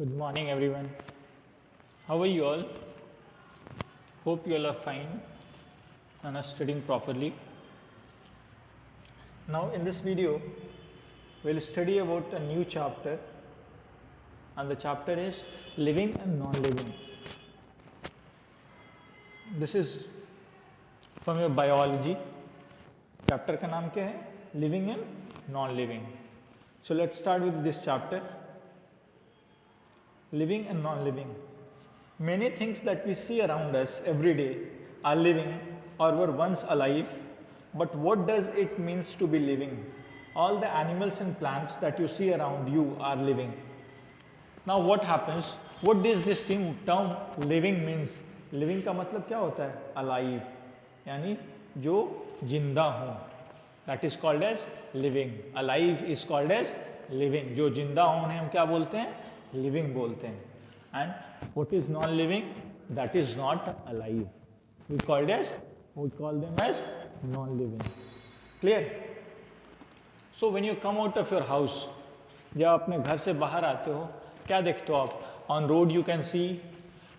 Good morning, everyone. How are you all? Hope you all are fine and are studying properly. Now, in this video, we'll study about a new chapter, and the chapter is living and non-living. This is from your biology. Chapter का नाम क्या है? Living and non-living. So let's start with this chapter. Living and non-living. Many things that we see around us every day are living or were once alive, but what does it means to be living? All the animals and plants that you see around you are living. Now what happens? What does this term living means? Living का मतलब क्या होता है? Alive, यानी जो जिंदा हो. That is called as living. Alive is called as living. जो जिंदा हो उन्हें हम क्या बोलते हैं? Living बोलते हैं. And what is non-living? That is not alive. We call them as non-living. Clear? So when you come out of your house, जब अपने घर से बाहर आते हो, क्या देखते हो आप? On road you can see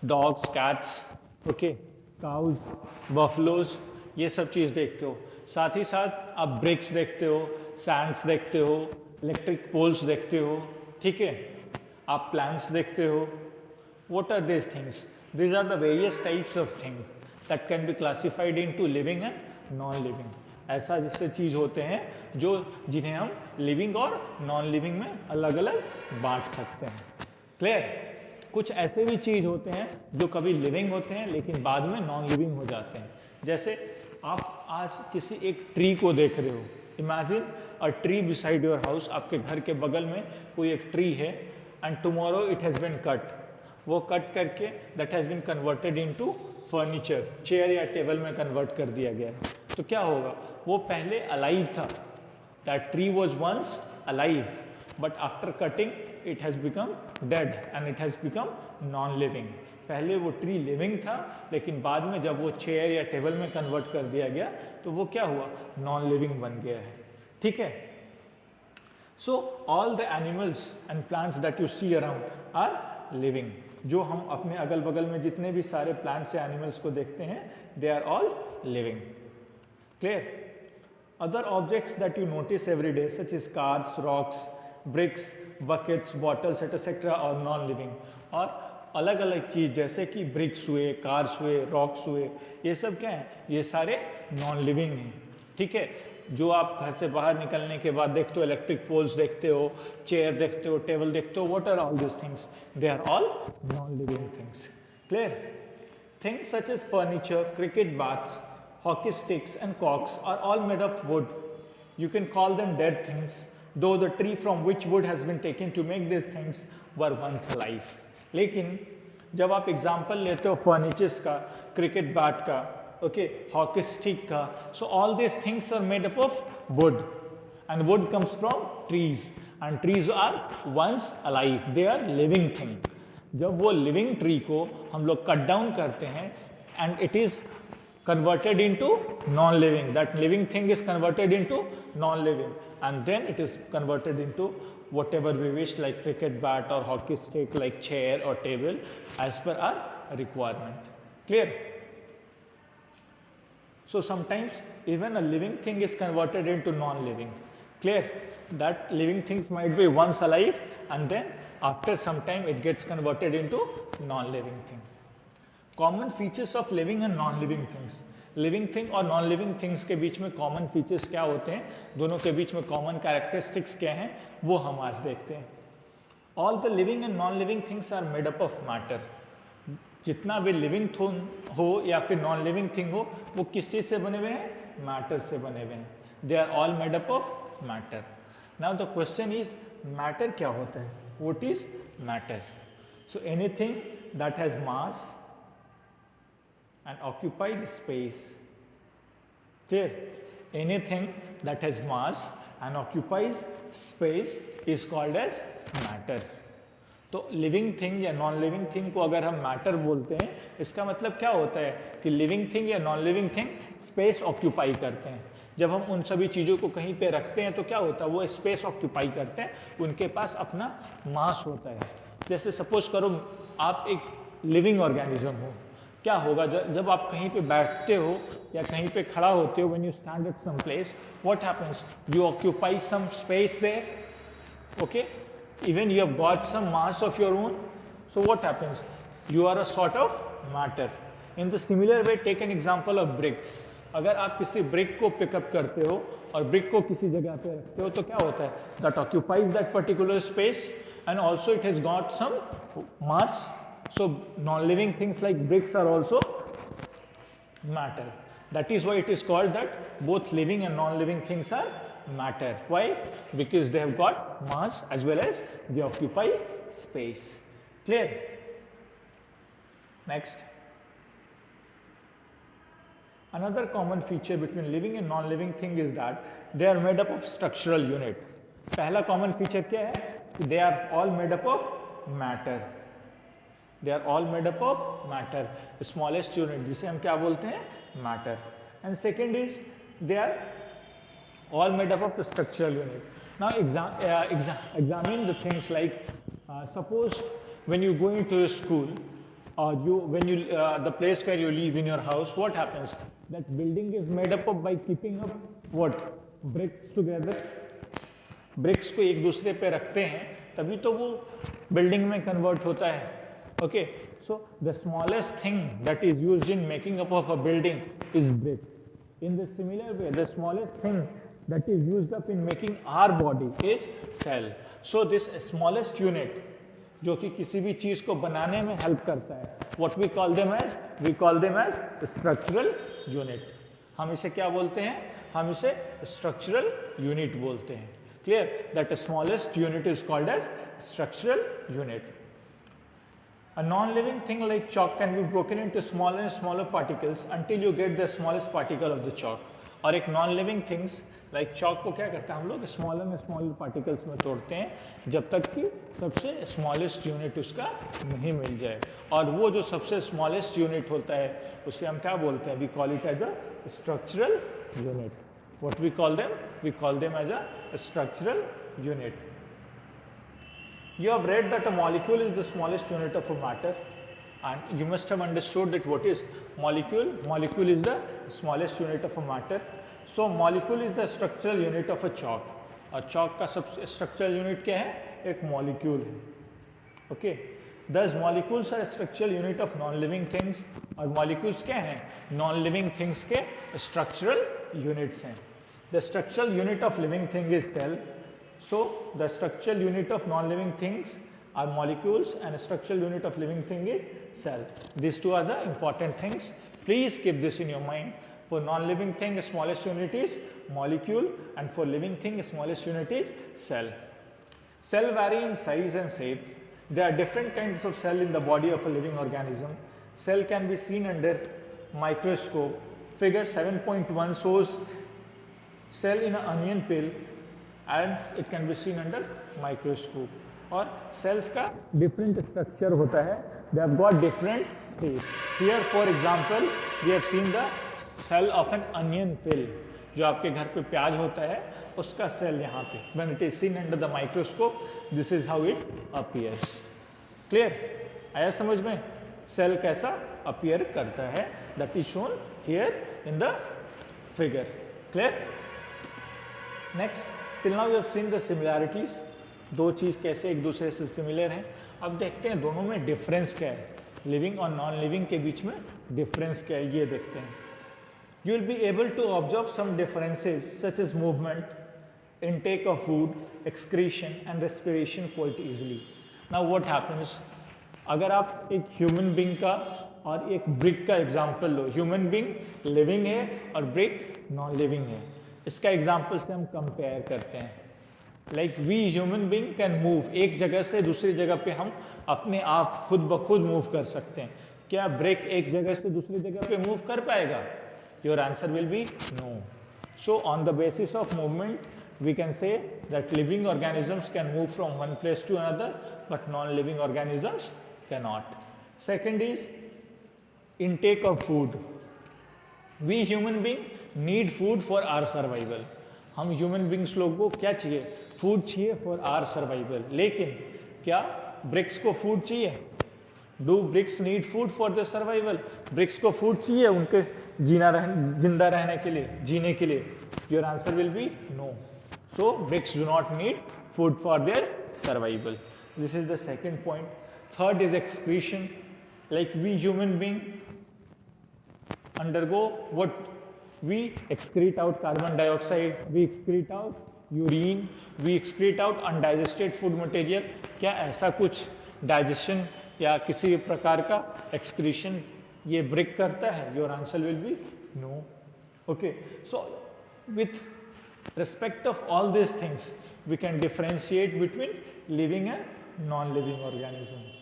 dogs, cats, okay, cows, buffaloes, ये सब चीज़ देखते हो. साथ ही साथ आप ब्रिक्स देखते हो, सैंड्स देखते हो, इलेक्ट्रिक पोल्स देखते हो, ठीक है, आप प्लांट्स देखते हो. What are these things? These are the various types of things that can be classified into living and non-living. ऐसा जैसे चीज़ होते हैं जो जिन्हें हम लिविंग और नॉन लिविंग में अलग अलग बांट सकते हैं. क्लियर? कुछ ऐसे भी चीज़ होते हैं जो कभी लिविंग होते हैं लेकिन बाद में नॉन लिविंग हो जाते हैं. जैसे आप आज किसी एक ट्री को देख रहे हो. Imagine a tree beside your house. आपके घर के बगल में कोई एक ट्री है and tomorrow it has been cut. वो कट करके that has been converted into furniture, chair या टेबल में कन्वर्ट कर दिया गया है. तो क्या होगा? वो पहले अलाइव था. That tree was once alive, but after cutting it has become dead and it has become non living. पहले वो ट्री लिविंग था लेकिन बाद में जब वो चेयर या टेबल में कन्वर्ट कर दिया गया तो वो क्या हुआ? नॉन लिविंग बन गया है. ठीक है. So all the animals and plants that you see around are living. जो हम अपने अगल बगल में जितने भी सारे प्लांट्स या एनिमल्स को देखते हैं, they are all living. Clear? Other objects that you notice every day such is cars, rocks, bricks, buckets, bottles etcetera और नॉन लिविंग. और अलग अलग चीज़ जैसे कि ब्रिक्स हुए, कार्स हुए, रॉक्स हुए, ये सब क्या है? ये सारे नॉन लिविंग हैं. ठीक है. जो आप घर से बाहर निकलने के बाद देखते हो, इलेक्ट्रिक पोल्स देखते हो, चेयर देखते हो, टेबल देखते हो, what are all this things? They are all non living things. Clear? Things such as furniture, cricket bats, hockey sticks and cocks are all made of wood. You can call them dead things, though the tree from which wood has been taken to make these things were once alive. लेकिन जब आप example लेते हो furnitures का, cricket bat का, okay, hockey stick का, so all this things are made up of wood and wood comes from trees and trees are once alive. They are living thing. जब वो लिविंग ट्री को हम लोग cut down करते हैं and it is converted into non-living. That living thing is converted into non-living and then it is converted into whatever we wish, like cricket bat or hockey stick, like chair or table, as per our requirement. Clear? So sometimes even a living thing is converted into non-living. Clear? That living things might be once alive and then after some time it gets converted into non-living thing. Common features of living and non living things. Living thing और non living things के बीच में common features क्या होते हैं, दोनों के बीच में common characteristics क्या हैं, वो हम आज देखते हैं. All the living and non living things are made up of matter. जितना भी लिविंग हो या फिर नॉन लिविंग थिंग हो, वो किस चीज़ से बने हुए हैं? मैटर से बने हुए हैं. They are all made up of matter. Now the question is, matter क्या होता है? What is matter? So anything that has mass and occupies space. Clear? Anything that has mass and occupies space is called as matter. तो living thing या non living thing को अगर हम matter बोलते हैं, इसका मतलब क्या होता है कि लिविंग थिंग या non living thing space occupy करते हैं. जब हम उन सभी चीज़ों को कहीं पे रखते हैं तो क्या होता है? वो स्पेस ऑक्यूपाई करते हैं, उनके पास अपना मास होता है. जैसे सपोज करो आप एक लिविंग ऑर्गेनिज्म हो, क्या होगा जब आप कहीं पे बैठते हो या कहीं पे खड़ा होते हो, when you stand at some place, what happens, you occupy some space there, okay, even you have got some mass of your own, so what happens, you are a sort of matter. In the similar way, take an example of bricks. अगर आप किसी brick को pick up करते हो और brick को किसी जगह पे रखते हो तो क्या होता है, that occupies that particular space and also it has got some mass. So non-living things like bricks are also matter. That is why it is called that both living and non-living things are matter. Why? Because they have got mass as well as they occupy space. Clear? Next. Another common feature between living and non-living thing is that they are made up of structural unit. पहला common feature क्या है? They are all made up of matter. They are all made up of matter. Smallest unit जिसे हम क्या बोलते हैं? Matter. And second is they are all made up of the structural unit. Now examine the things like suppose when you go into a school or the place where you live in your house, what happens, that building is made up of by keeping up what, bricks together. bricks को एक दूसरे पे रखते हैं तभी तो वो building में convert होता है. Okay, so the smallest thing that is used in making up of a building is brick. In the similar way, the smallest thing that is used up in making our body is cell. So this smallest unit जो कि किसी भी चीज को बनाने में help करता है, what we call them as structural unit. हम इसे क्या बोलते हैं? हम इसे structural unit बोलते हैं. Clear? That the smallest unit is called as structural unit. A non-living thing like chalk can be broken into smaller and smaller particles until you get the smallest particle of the chalk. और एक non-living things like chalk को क्या करते हैं हम लोग, smaller and smaller particles में तोड़ते हैं जब तक कि सबसे smallest unit उसका नहीं मिल जाए. और वो जो सबसे smallest unit होता है उसे हम क्या बोलते हैं? We call it as a structural unit. What we call them? We call them as a structural unit. You have read that a molecule is the smallest unit of a matter, and you must have understood that what is molecule? Molecule is the smallest unit of a matter. So molecule is the structural unit of a chalk. और chalk का सब structural unit क्या है? एक molecule है. Okay. Thus molecules are a structural unit of non-living things. और molecules क्या हैं? Non-living things के structural units हैं. The structural unit of living thing is cell. So the structural unit of non-living things are molecules and structural unit of living thing is cell. These two are the important things. Please keep this in your mind. For non-living thing, smallest unit is molecule, and for living thing, smallest unit is cell. Cell vary in size and shape. There are different kinds of cell in the body of a living organism. Cell can be seen under microscope. Figure 7.1 shows cell in an onion peel, and it can be seen under microscope. और cells का different structure होता है. They have got different shape. Here, for example, we have seen the cell of an onion peel. जो आपके घर पे प्याज होता है उसका सेल यहाँ पे. When it is seen under the microscope, this is how it appears. Clear? आया समझ में? सेल कैसा appear करता है? That is shown here in the figure. Clear? Next, till now we have seen the similarities. दो चीज़ कैसे एक दूसरे से सिमिलर हैं. अब देखते हैं दोनों में डिफरेंस क्या है. लिविंग और नॉन लिविंग के बीच में डिफरेंस क्या है ये देखते हैं. You will be able to observe some differences such as movement, intake of food, excretion and respiration quite easily. Now what happens? अगर आप एक ह्यूमन बींग का और एक ब्रिक का एग्जाम्पल लो. ह्यूमन बींग लिविंग है और ब्रिक नॉन लिविंग है. इसका एग्जाम्पल से हम कंपेयर करते हैं. Like we human being can move. एक जगह से दूसरी जगह पे हम अपने आप खुद ब खुद मूव कर सकते हैं. क्या ब्रिक एक जगह से दूसरी जगह पे मूव कर पाएगा? Your answer will be no. So on the basis of movement, we can say that living organisms can move from one place to another, but non-living organisms cannot. Second is intake of food. We human being need food for our survival. हम human beings लोग को क्या चाहिए? Food चाहिए for our survival. लेकिन क्या BRICS को food चाहिए? Do bricks need food for the survival? Bricks को फूड चाहिए उनके जिंदा रहने के लिए, जीने के लिए? Your answer will be no. So bricks do not need food for their survival. This is the second point. Third is excretion. Like we human being undergo what? We excrete out carbon dioxide, we excrete out urine, we excrete out undigested food material. क्या ऐसा कुछ digestion या किसी प्रकार का excretion ये brick करता है? Your answer will be no. Okay, so with respect of all these things, we can differentiate between living and non-living organism.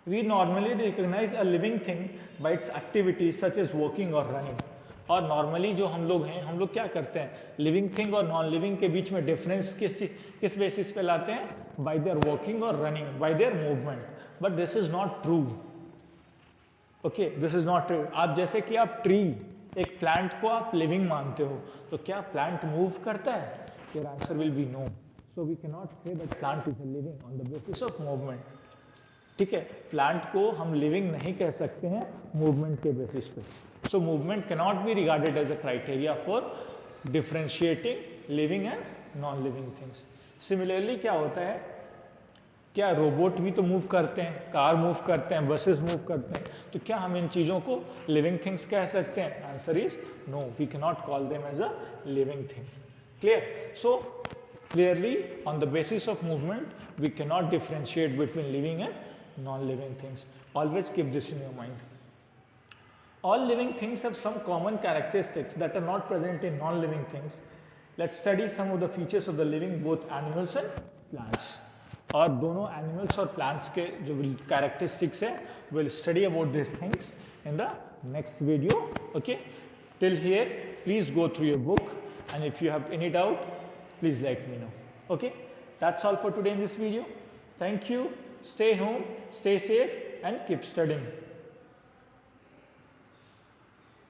We normally recognize a living thing by its activities such as walking or running. और normally जो हम लोग हैं, हम लोग क्या करते हैं? लिविंग थिंग और नॉन लिविंग के बीच में डिफरेंस किस बेसिस पे लाते हैं? बाय देयर वॉकिंग और running, bye there movement. But this is not true. Okay, this is not true. आप जैसे कि आप ट्री, एक प्लांट को आप लिविंग मानते हो, तो क्या प्लांट मूव करता है? Your answer will be no. So we can not say that plant is living on the basis of movement. ठीक है, प्लांट को हम लिविंग नहीं कह सकते हैं मूवमेंट के बेसिस पे. So movement can not be regarded as a criteria for differentiating living and non living things. Similarly क्या होता है, क्या रोबोट भी तो मूव करते हैं, कार मूव करते हैं, बसेस मूव करते हैं, तो क्या हम इन चीज़ों को लिविंग थिंग्स कह सकते हैं? Answer is no. We can not call them as a living thing. Clear? So clearly on the basis of movement we cannot differentiate between living and non-living things. Always keep this in your mind. All living things have some common characteristics that are not present in non-living things. Let's study some of the features of the living, both animals and plants. और दोनों animals और plants के जो characteristics है, we'll study about these things in the next video. Okay, till here please go through your book, and if you have any doubt please let me know. Okay, that's all for today in this video. Thank you. Stay home, stay safe, and keep studying.